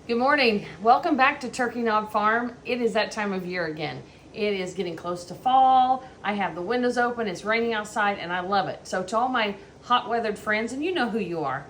Good morning. Welcome back to Turkey Knob Farm. It is that time of year again. It is getting close to fall. I have the windows open. It's raining outside and I love it. So to all my hot weathered friends, and you know who you are.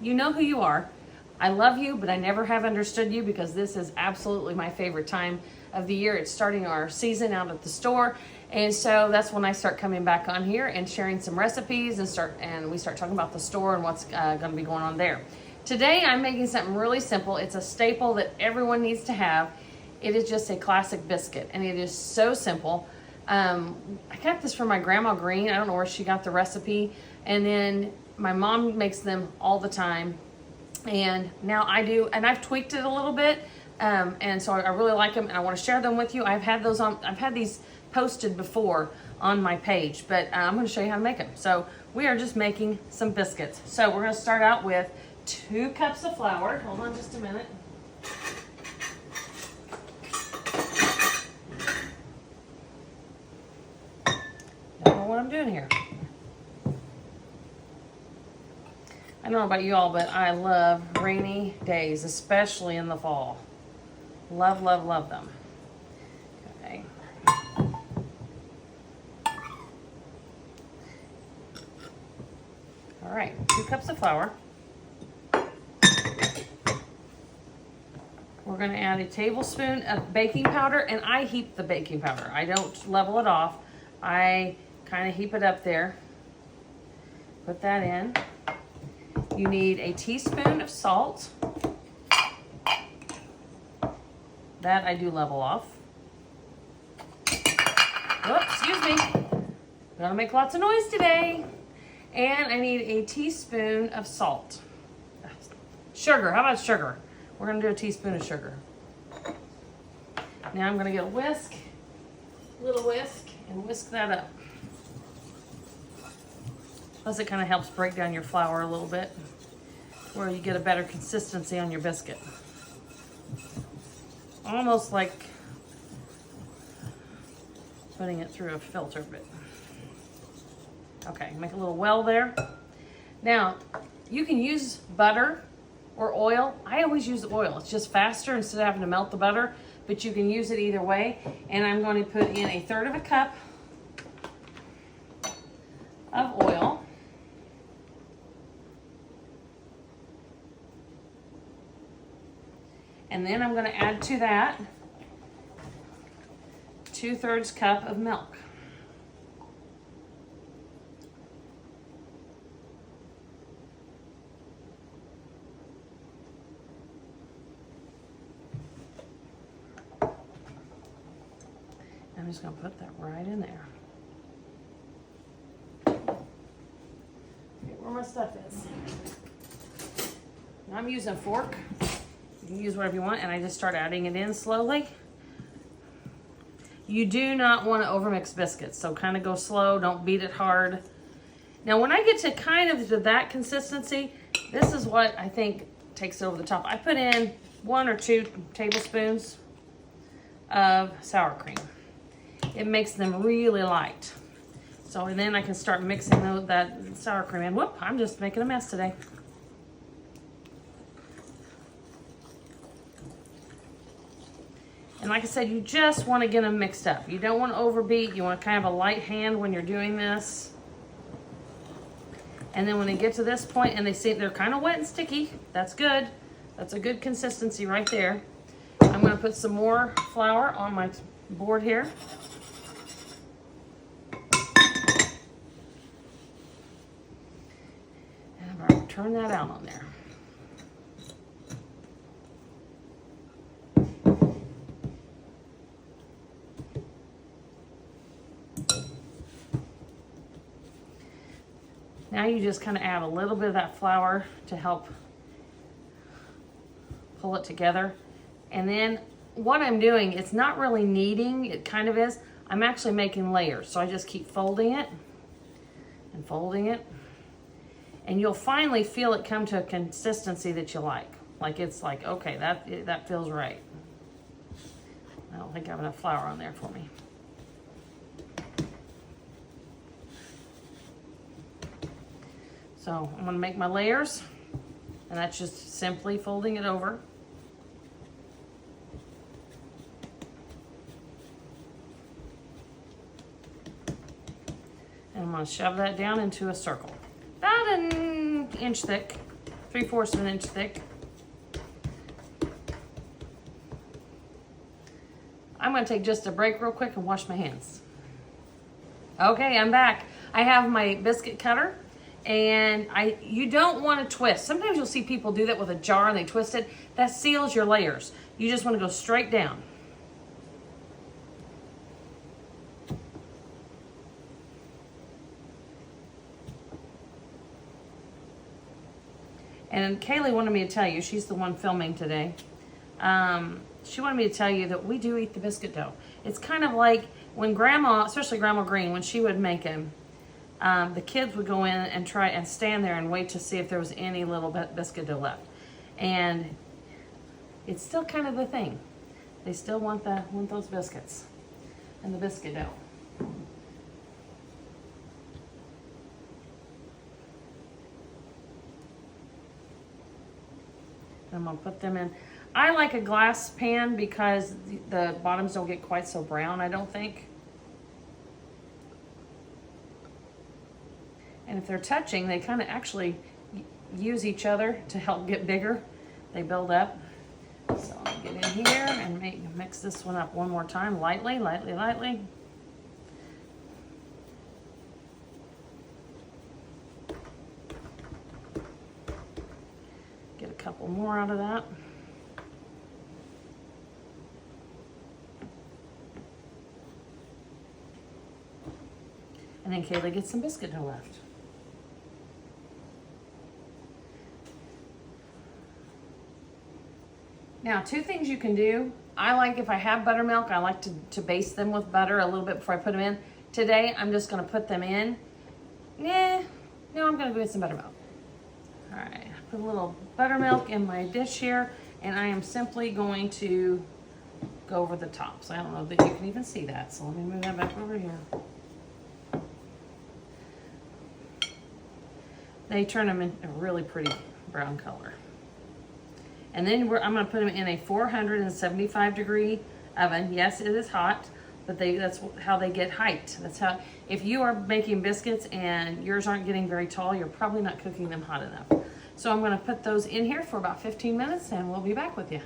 You know who you are. I love you, but I never have understood you because this is absolutely my favorite time of the year. It's starting our season out at the store. And so that's when I start coming back on here and sharing some recipes and we start talking about the store and what's going to be going on there. Today I'm making something really simple. It's a staple that everyone needs to have. It is just a classic biscuit and it is so simple. I got this from my grandma Green. I don't know where she got the recipe. And then my mom makes them all the time. And now I do, and I've tweaked it a little bit. And so I really like them and I want to share them with you. I've had these posted before on my page, but I'm going to show you how to make them. So we are just making some biscuits. So we're going to start out with 2 cups of flour. Hold on just a minute. Don't know what I'm doing here. I don't know about you all, but I love rainy days, especially in the fall. Love, love, love them. Okay. All right, 2 cups of flour. We're going to add a tablespoon of baking powder, and I heap the baking powder. I don't level it off. I kind of heap it up there. Put that in. You need a teaspoon of salt. That I do level off. Whoops, excuse me. Gonna make lots of noise today. And I need a teaspoon of salt. Sugar, how about sugar? We're gonna do a teaspoon of sugar. Now I'm gonna get a little whisk, and whisk that up. Plus it kind of helps break down your flour a little bit, where you get a better consistency on your biscuit. Almost like putting it through a filter bit. Okay, make a little well there. Now, you can use butter or oil. I always use oil. It's just faster instead of having to melt the butter, but you can use it either way. And I'm going to put in 1/3 cup of oil. And then I'm going to add to that 2/3 cup of milk. I'm just going to put that right in there. Okay, where my stuff is. Now I'm using a fork. You can use whatever you want, and I just start adding it in slowly. You do not want to overmix biscuits, so kind of go slow, don't beat it hard. Now when I get to kind of to that consistency, this is what I think takes it over the top. I put in 1 or 2 tablespoons of sour cream. It makes them really light. So and then I can start mixing that sour cream in. Whoop, I'm just making a mess today. And like I said, you just want to get them mixed up. You don't want to overbeat. You want kind of a light hand when you're doing this. And then when they get to this point and they see they're kind of wet and sticky, that's good. That's a good consistency right there. I'm going to put some more flour on my board here. And I'm going to turn that out on there. Now you just kind of add a little bit of that flour to help pull it together. And then what I'm doing, it's not really kneading, it kind of is. I'm actually making layers. So I just keep folding it and folding it. And you'll finally feel it come to a consistency that you like. Like it's like, okay, that feels right. I don't think I have enough flour on there for me. So I'm going to make my layers, and that's just simply folding it over. And I'm gonna shove that down into a circle. About an inch thick, 3/4 of an inch thick. I'm gonna take just a break real quick and wash my hands. Okay, I'm back. I have my biscuit cutter, and you don't want to twist. Sometimes you'll see people do that with a jar and they twist it. That seals your layers. You just want to go straight down. And Kaylee wanted me to tell you, she's the one filming today. She wanted me to tell you that we do eat the biscuit dough. It's kind of like when Grandma, especially Grandma Green, when she would make them, the kids would go in and try and stand there and wait to see if there was any little bit biscuit dough left. And it's still kind of the thing. They still want those biscuits and the biscuit dough. I'm gonna put them in. I like a glass pan because the bottoms don't get quite so brown, I don't think. And if they're touching, they kind of actually use each other to help get bigger. They build up. So I'll get in here and mix this one up one more time, lightly, lightly, lightly. Get a couple more out of that. And then Kaylee gets some biscuit dough left. Now, two things you can do. I like, if I have buttermilk, I like to baste them with butter a little bit before I put them in. Today, I'm just gonna put them in. No, I'm gonna go get some buttermilk. All right, put a little buttermilk in my dish here, and I am simply going to go over the top. So I don't know that you can even see that. So let me move that back over here. They turn them in a really pretty brown color. And then I'm gonna put them in a 475 degree oven. Yes, it is hot, but that's how they get height. That's how, if you are making biscuits and yours aren't getting very tall, you're probably not cooking them hot enough. So I'm gonna put those in here for about 15 minutes and we'll be back with you.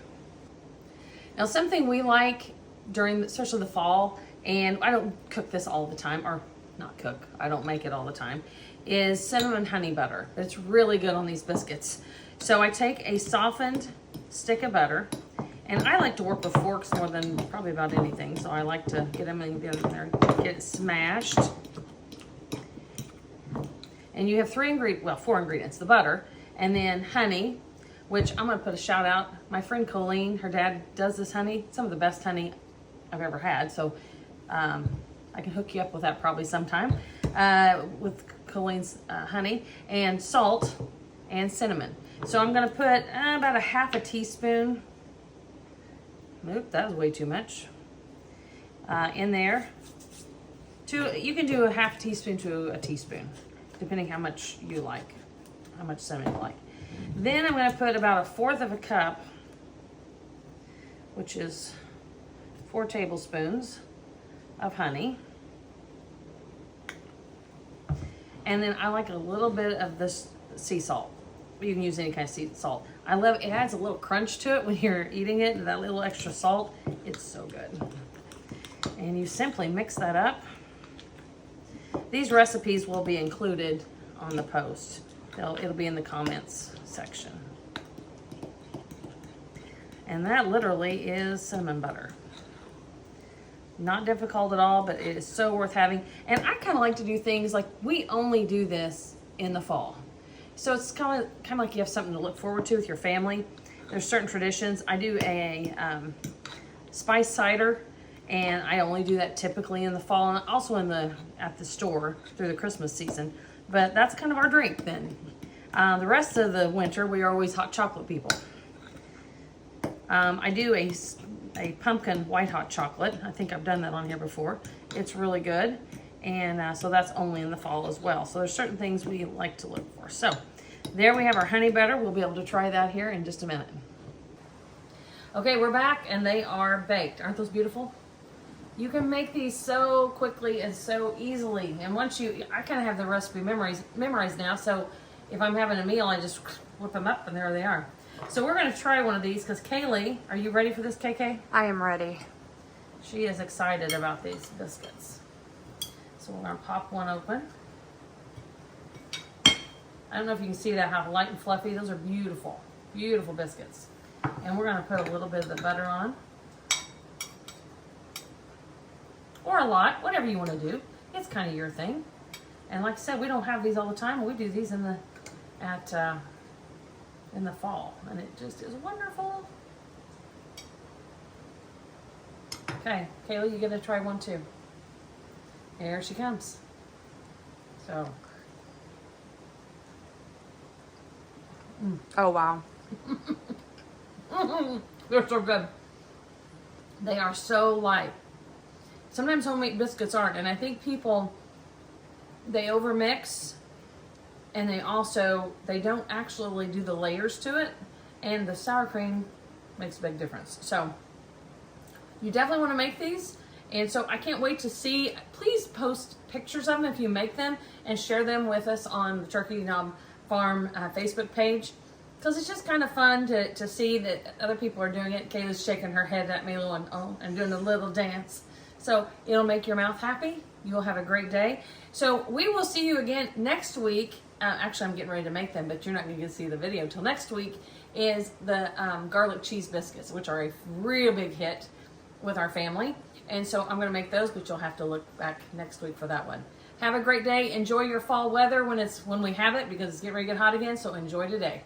Now, something we like during, especially the fall, and I don't cook this all the time, or not cook, I don't make it all the time, is cinnamon honey butter. It's really good on these biscuits. So I take a softened stick of butter, and I like to work with forks more than probably about anything. So I like to get them in there, get it smashed. And you have four ingredients, the butter, and then honey, which I'm gonna put a shout out. My friend Colleen, her dad does this honey, some of the best honey I've ever had. So I can hook you up with that probably sometime, with Colleen's honey, and salt and cinnamon. So I'm gonna put about a half a teaspoon, nope, that was way too much, in there. You can do a half teaspoon to a teaspoon, depending how much you like, how much cinnamon you like. Then I'm gonna put about 1/4 of a cup, which is 4 tablespoons of honey. And then I like a little bit of this sea salt. You can use any kind of sea salt. I love it. It adds a little crunch to it when you're eating it, and that little extra salt. It's so good. And you simply mix that up. These recipes will be included on the post. It'll be in the comments section. And that literally is cinnamon butter. Not difficult at all, but it is so worth having. And I kind of like to do things like, we only do this in the fall. So it's kind of like you have something to look forward to with your family. There's certain traditions. I do a spice cider, and I only do that typically in the fall, and also at the store through the Christmas season. But that's kind of our drink then. The rest of the winter, we are always hot chocolate people. I do a pumpkin white hot chocolate. I think I've done that on here before. It's really good. And so that's only in the fall as well. So there's certain things we like to look for. So there we have our honey butter. We'll be able to try that here in just a minute. Okay, we're back, and they are baked. Aren't those beautiful? You can make these so quickly and so easily. And once I kind of have the recipe memorized now. So if I'm having a meal, I just whip them up and there they are. So we're going to try one of these because Kaylee, are you ready for this, KK? I am ready. She is excited about these biscuits. So we're going to pop one open. I don't know if you can see that, how light and fluffy. Those are beautiful, beautiful biscuits. And we're going to put a little bit of the butter on. Or a lot, whatever you want to do. It's kind of your thing. And like I said, we don't have these all the time. We do these in the fall, and it just is wonderful. Okay, Kayla, you gonna try one too? Here she comes. So. Oh wow. They're so good. They are so light. Sometimes homemade biscuits aren't, and I think people, they overmix, and they don't actually do the layers to it, and the sour cream makes a big difference. So you definitely want to make these, and so I can't wait to see. Please post pictures of them if you make them and share them with us on the Turkey Knob Farm Facebook page, because it's just kind of fun to see that other people are doing it. Kayla's shaking her head at me and doing a little dance. So it'll make your mouth happy. You'll have a great day. So we will see you again next week. Actually, I'm getting ready to make them, but you're not going to get to see the video until next week, is the garlic cheese biscuits, which are a real big hit with our family. And so I'm going to make those, but you'll have to look back next week for that one. Have a great day. Enjoy your fall weather when we have it, because it's getting ready to get hot again. So enjoy today.